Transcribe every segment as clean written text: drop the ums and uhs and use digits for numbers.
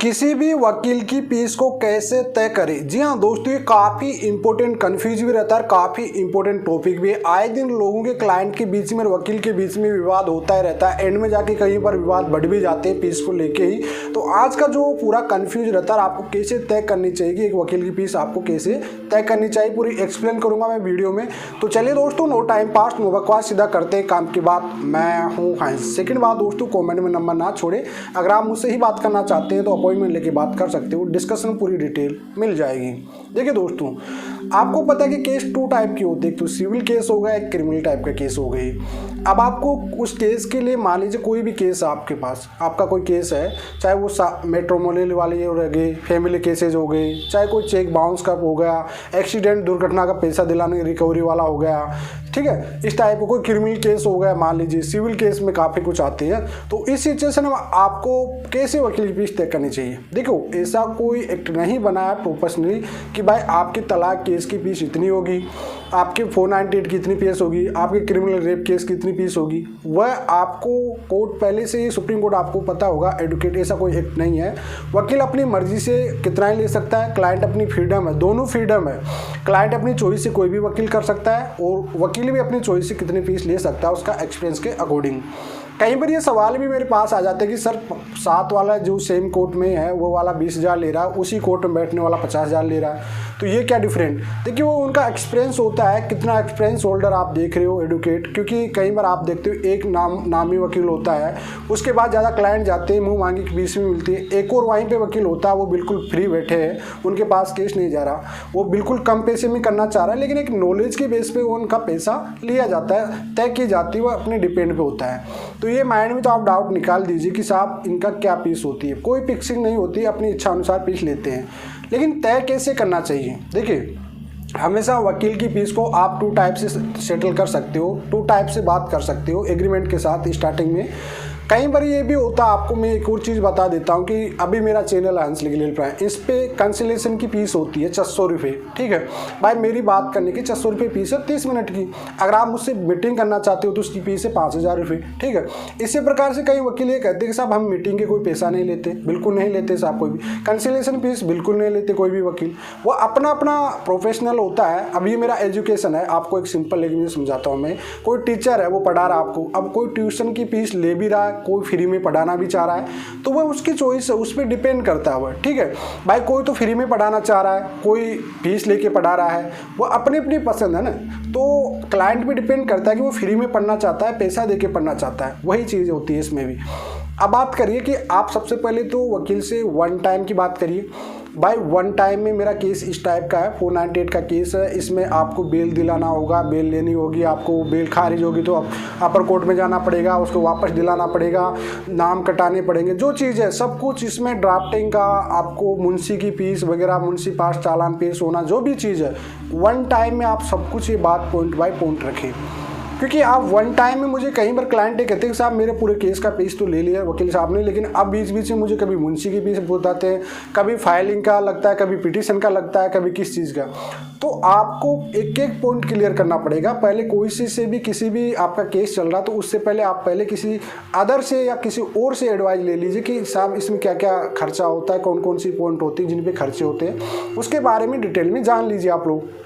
किसी भी वकील की फीस को कैसे तय करें। जी हाँ दोस्तों, ये काफ़ी इंपॉर्टेंट कन्फ्यूज भी रहता है, काफ़ी इंपॉर्टेंट टॉपिक भी है। आए दिन लोगों के क्लाइंट के बीच में और वकील के बीच में विवाद होता ही रहता है। एंड में जाके कहीं पर विवाद बढ़ भी जाते हैं फीस को लेके ही। तो आज का जो पूरा कन्फ्यूज रहता है, आपको कैसे तय करनी चाहिए कि एक वकील की फीस आपको कैसे तय करनी चाहिए, पूरी एक्सप्लेन करूंगा मैं वीडियो में। तो चलिए दोस्तों, नो टाइम पास नो बकवास, सीधा करते हैं काम की बात। मैं हूँ हंस। सेकंड बात दोस्तों, कमेंट में नंबर ना छोड़े। अगर आप मुझसे ही बात करना चाहते हैं तो अपॉइंटमेंट लेके बात कर सकते हो, डिस्कशन पूरी डिटेल मिल जाएगी। देखिए दोस्तों, आपको पता है कि केस 2 टाइप की होती है, एक तो सिविल केस हो गया, एक क्रिमिनल टाइप का केस हो गई। अब आपको उस केस के लिए, मान लीजिए कोई भी केस है आपके पास, आपका कोई केस है, चाहे वो मैट्रिमोनियल वाले हो गए, फैमिली केसेज हो गए, चाहे कोई चेक बाउंस का हो गया, एक्सीडेंट दुर्घटना का पैसा दिलाने रिकवरी वाला हो गया, ठीक है, इस टाइप का कोई क्रिमिनल केस हो गया, मान लीजिए सिविल केस में काफ़ी कुछ आते हैं। तो इस सिचुएशन में आपको कैसे वकील की फीस तय करनी चाहिए। देखो, ऐसा कोई एक्ट नहीं बना है प्रोफेशनली कि भाई आपकी तलाक केस की फीस इतनी होगी, आपके 498 की इतनी फीस होगी, आपके क्रिमिनल रेप केस की इतनी फीस होगी। वह आपको कोर्ट पहले से ही, सुप्रीम कोर्ट आपको पता होगा, एडवोकेट ऐसा कोई एक्ट नहीं है। वकील अपनी मर्जी से कितना ही ले सकता है, क्लाइंट अपनी फ्रीडम है, दोनों फ्रीडम है। क्लाइंट अपनी चॉइस से कोई भी वकील कर सकता है और वकील भी अपनी चॉइस से कितनी फीस ले सकता है उसका एक्सपीरियंस के अकॉर्डिंग। कई बार ये सवाल भी मेरे पास आ जाते हैं कि सर, साथ वाला जो सेम कोर्ट में है वो वाला 20,000 ले रहा है, उसी कोर्ट में बैठने वाला 50,000 ले रहा है, तो ये क्या डिफरेंट। देखिए, वो उनका एक्सपीरियंस होता है, कितना एक्सपीरियंस होल्डर आप देख रहे हो एडवोकेट। क्योंकि कई बार आप देखते हो एक नामी वकील होता है, उसके बाद ज़्यादा क्लाइंट जाते हैं, मुँह मांगी की फीस भी मिलती है। एक और वहीं पर वकील होता है, वो बिल्कुल फ्री बैठे हैं, उनके पास केस नहीं जा रहा, वो बिल्कुल कम पैसे में करना चाह रहा है, लेकिन एक नॉलेज के बेस पे उनका पैसा लिया जाता है, तय की जाती है, वो अपने डिपेंड पे होता है। तो ये माइंड में तो आप डाउट निकाल दीजिए कि साहब इनका क्या फीस होती है। कोई फिक्सिंग नहीं होती, अपनी इच्छा अनुसार फीस लेते हैं। लेकिन तय कैसे करना चाहिए। देखिए, हमेशा वकील की फीस को आप 2 टाइप से सेटल कर सकते हो, 2 टाइप से बात कर सकते हो एग्रीमेंट के साथ स्टार्टिंग में। कई बार ये भी होता है, आपको मैं एक और चीज़ बता देता हूँ कि अभी मेरा चैनल है हंस लीगल प्राइम, इस पे कंसलेशन की फीस होती है 600 रुपये, ठीक है भाई। मेरी बात करने की 600 रुपये फीस है 30 मिनट की। अगर आप मुझसे मीटिंग करना चाहते हो तो उसकी फीस है 5,000 रुपये, ठीक है। इसी प्रकार से कई वकील ये कहते हैं कि साहब हम मीटिंग के कोई पैसा नहीं लेते, बिल्कुल नहीं लेते साहब, कोई भी कंसलेशन फीस बिल्कुल नहीं लेते कोई भी वकील। वो अपना अपना प्रोफेशनल होता है। अब ये मेरा एजुकेशन है, आपको एक सिंपल लैंग्वेज में समझाता हूँ मैं। कोई टीचर है, वो पढ़ा रहा है आपको, अब कोई ट्यूशन की फीस ले भी रहा है, कोई फ्री में पढ़ाना भी चाह रहा है, तो वह उसकी चॉइस है, उस पर डिपेंड करता है वह, ठीक है भाई। कोई तो फ्री में पढ़ाना चाह रहा है, कोई फीस लेके पढ़ा रहा है, वो अपनी अपनी पसंद है ना। तो क्लाइंट पे डिपेंड करता है कि वो फ्री में पढ़ना चाहता है, पैसा देके पढ़ना चाहता है, वही चीज़ होती है इसमें भी। अब बात करिए कि आप सबसे पहले तो वकील से 1 टाइम की बात करिए। भाई 1 टाइम में मेरा केस इस टाइप का है, 498 का केस है, इसमें आपको बेल दिलाना होगा, बेल लेनी होगी, आपको बेल खारिज होगी तो अपर कोर्ट में जाना पड़ेगा, उसको वापस दिलाना पड़ेगा, नाम कटाने पड़ेंगे, जो चीज़ है सब कुछ इसमें, ड्राफ्टिंग का, आपको मुंशी की फीस वगैरह, मुंशी पास चालान पेश होना, जो भी चीज़ है 1 टाइम में आप सब कुछ ये बात पॉइंट बाय पॉइंट रखें। क्योंकि आप 1 टाइम में, मुझे कई बार क्लाइंट ये कहते हैं कि साहब मेरे पूरे केस का पेज तो ले लिया वकील साहब ने, लेकिन अब बीच बीच में मुझे कभी मुंशी की फीस बताते हैं, कभी फाइलिंग का लगता है, कभी पिटीशन का लगता है, कभी किस चीज़ का। तो आपको एक एक पॉइंट क्लियर करना पड़ेगा। पहले कोई से भी, किसी भी आपका केस चल रहा तो उससे पहले आप पहले किसी अदर से या किसी और से एडवाइस ले लीजिए कि साहब इसमें क्या क्या खर्चा होता है, कौन कौन सी पॉइंट होती है जिन पे खर्चे होते हैं, उसके बारे में डिटेल में जान लीजिए आप लोग।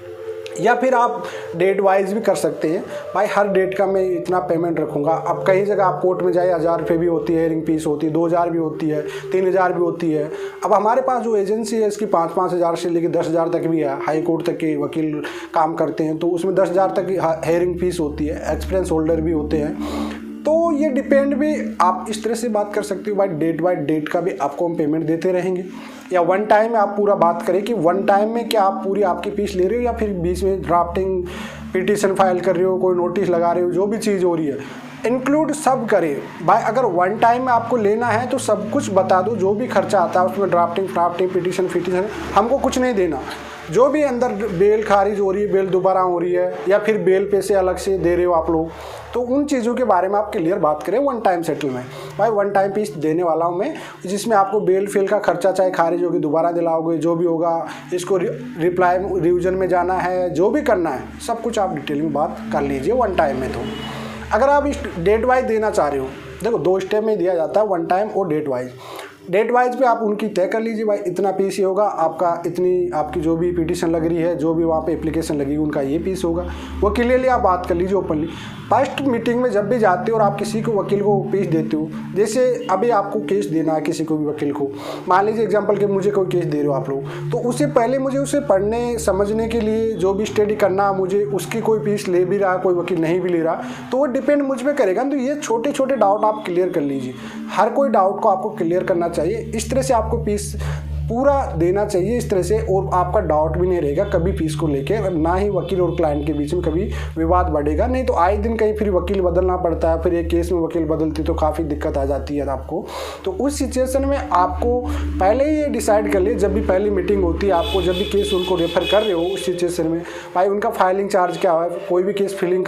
या फिर आप डेट वाइज भी कर सकते हैं, भाई हर डेट का मैं इतना पेमेंट रखूँगा। अब कई जगह आप कोर्ट में जाए 1,000 रुपये भी होती है, हेयरिंग फीस होती है, 2,000 भी होती है, 3,000 भी होती है। अब हमारे पास जो एजेंसी है इसकी 5-5 हज़ार से लेकर 10,000 तक भी है, हाई कोर्ट तक के वकील काम करते हैं, तो उसमें 10,000 तक की हेयरिंग फीस होती है, एक्सपीरियंस होल्डर भी होते हैं। तो ये डिपेंड भी, आप इस तरह से बात कर सकते हो, भाई डेट बाय डेट का भी आपको हम पेमेंट देते रहेंगे। या 1 टाइम में आप पूरा बात करें कि 1 टाइम में क्या आप पूरी आपकी फीस ले रहे हो, या फिर बीच में ड्राफ्टिंग, पिटीशन फाइल कर रहे हो, कोई नोटिस लगा रहे हो, जो भी चीज़ हो रही है इंक्लूड सब करें। भाई अगर 1 टाइम में आपको लेना है तो सब कुछ बता दो, जो भी खर्चा आता है उसमें, ड्राफ्टिंग पिटीशन, हमको कुछ नहीं देना। जो भी अंदर बेल खारिज हो रही है, बेल दोबारा हो रही है, या फिर बेल पैसे अलग से दे रहे हो आप लोग, तो उन चीज़ों के बारे में आप क्लियर बात करें 1 टाइम सेटलमेंट। भाई 1 टाइम फीस देने वाला हूँ मैं, जिसमें आपको बेल फेल का खर्चा चाहे खारिज होगी, दोबारा दिलाओगे, जो भी होगा, इसको रिप्लाई रिवीजन में जाना है, जो भी करना है सब कुछ आप डिटेल में बात कर लीजिए 1 टाइम में। तो अगर आप इस डेट वाइज देना चाह रहे हो, देखो 2 स्टेप में दिया जाता है, 1 टाइम और डेट वाइज। डेट वाइज पे आप उनकी तय कर लीजिए, भाई इतना पीस ही होगा आपका, इतनी आपकी जो भी पिटीशन लग रही है, जो भी वहाँ पे एप्लीकेशन लगी उनका ये पीस होगा। वो क्लियरली आप बात कर लीजिए ओपनली। फर्स्ट मीटिंग में जब भी जाते हो और आप किसी को वकील को पीस देते हो, जैसे अभी आपको केस देना है किसी को भी वकील को, मान लीजिए एग्जाम्पल के मुझे कोई केस दे रहे हो आप लोग, तो उससे पहले मुझे उसे पढ़ने समझने के लिए जो भी स्टडी करना, मुझे उसकी कोई फीस ले भी रहा, कोई वकील नहीं भी ले रहा, तो वो डिपेंड मुझ पर करेगा। तो ये छोटे छोटे डाउट आप क्लियर कर लीजिए। हर कोई डाउट को आपको क्लियर करना चाहिए। इस तरह से आपको फीस पूरा देना चाहिए इस तरह से, और आपका डाउट भी नहीं रहेगा कभी फीस को लेके, ना ही वकील और क्लाइंट के बीच में कभी विवाद बढ़ेगा। नहीं तो आए दिन कहीं फिर वकील बदलना पड़ता है, फिर एक केस में वकील बदलती तो काफ़ी दिक्कत आ जाती है आपको। तो उस सिचुएशन में आपको पहले ही ये डिसाइड कर लिए, जब भी पहली मीटिंग होती है आपको, जब भी केस उनको रेफर कर रहे हो उस सिचुएशन में, भाई उनका फाइलिंग चार्ज क्या है। कोई भी केस फाइलिंग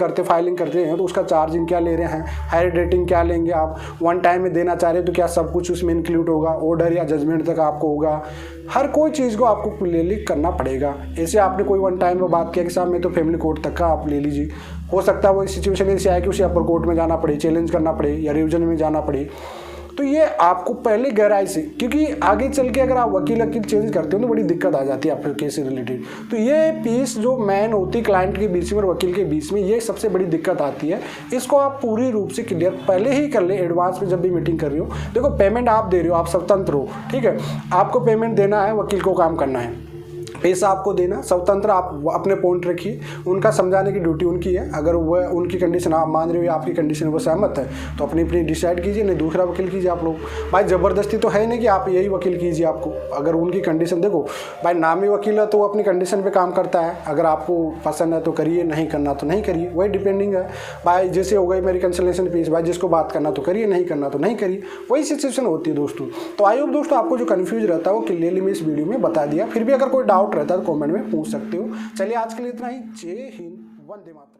करते हैं तो उसका चार्जिंग क्या ले रहे हैं, हायर रेटिंग क्या लेंगे, आप वन टाइम में देना चाह रहे हो तो क्या सब कुछ उसमें इंक्लूड होगा, ऑर्डर या जजमेंट तक आपको होगा। हर कोई चीज़ को आपको क्लियरली करना पड़ेगा। ऐसे आपने कोई वन टाइम में बात किया कि साहब मैं तो फैमिली कोर्ट तक का आप ले लीजिए, हो सकता है वो सिचुएशन ऐसी आए कि उसे अपर कोर्ट में जाना पड़े, चैलेंज करना पड़े या रिवीजन में जाना पड़े। तो ये आपको पहले गहराई से, क्योंकि आगे चल के अगर आप वकील चेंज करते हो तो बड़ी दिक्कत आ जाती है आपके केस से रिलेटेड। तो ये पीस जो मैन होती है क्लाइंट के बीच में और वकील के बीच में, ये सबसे बड़ी दिक्कत आती है। इसको आप पूरी रूप से क्लियर पहले ही कर ले, एडवांस में जब भी मीटिंग कर रहे हो। देखो पेमेंट आप दे रहे हो, आप स्वतंत्र हो, ठीक है, आपको पेमेंट देना है, वकील को काम करना है, पैसा आपको देना, स्वतंत्र आप अपने पॉइंट रखिए, उनका समझाने की ड्यूटी उनकी है। अगर वह उनकी कंडीशन आप मान रहे हो, आपकी कंडीशन वो सहमत है तो अपनी अपनी डिसाइड कीजिए, नहीं दूसरा वकील कीजिए आप लोग। भाई ज़बरदस्ती तो है नहीं कि आप यही वकील कीजिए आपको। अगर उनकी कंडीशन देखो, भाई नामी वकील है तो वो अपनी कंडीशन पे काम करता है, अगर आपको पसंद है तो करिए, नहीं करना तो नहीं करिए, वही डिपेंडिंग है। भाई जैसे हो गई मेरी कंसल्टेशन फीस, भाई जिसको बात करना तो करिए, नहीं करना तो नहीं करिए, वही सिचुएशन होती है दोस्तों। तो आई होप दोस्तों आपको जो कन्फ्यूज रहता है वो क्लियरली मैं इस वीडियो में बता दिया। फिर भी अगर कोई डाउट रहता है तो कमेंट में पूछ सकते हो। चलिए आज के लिए इतना ही। जय हिंद, वंदे मातरम।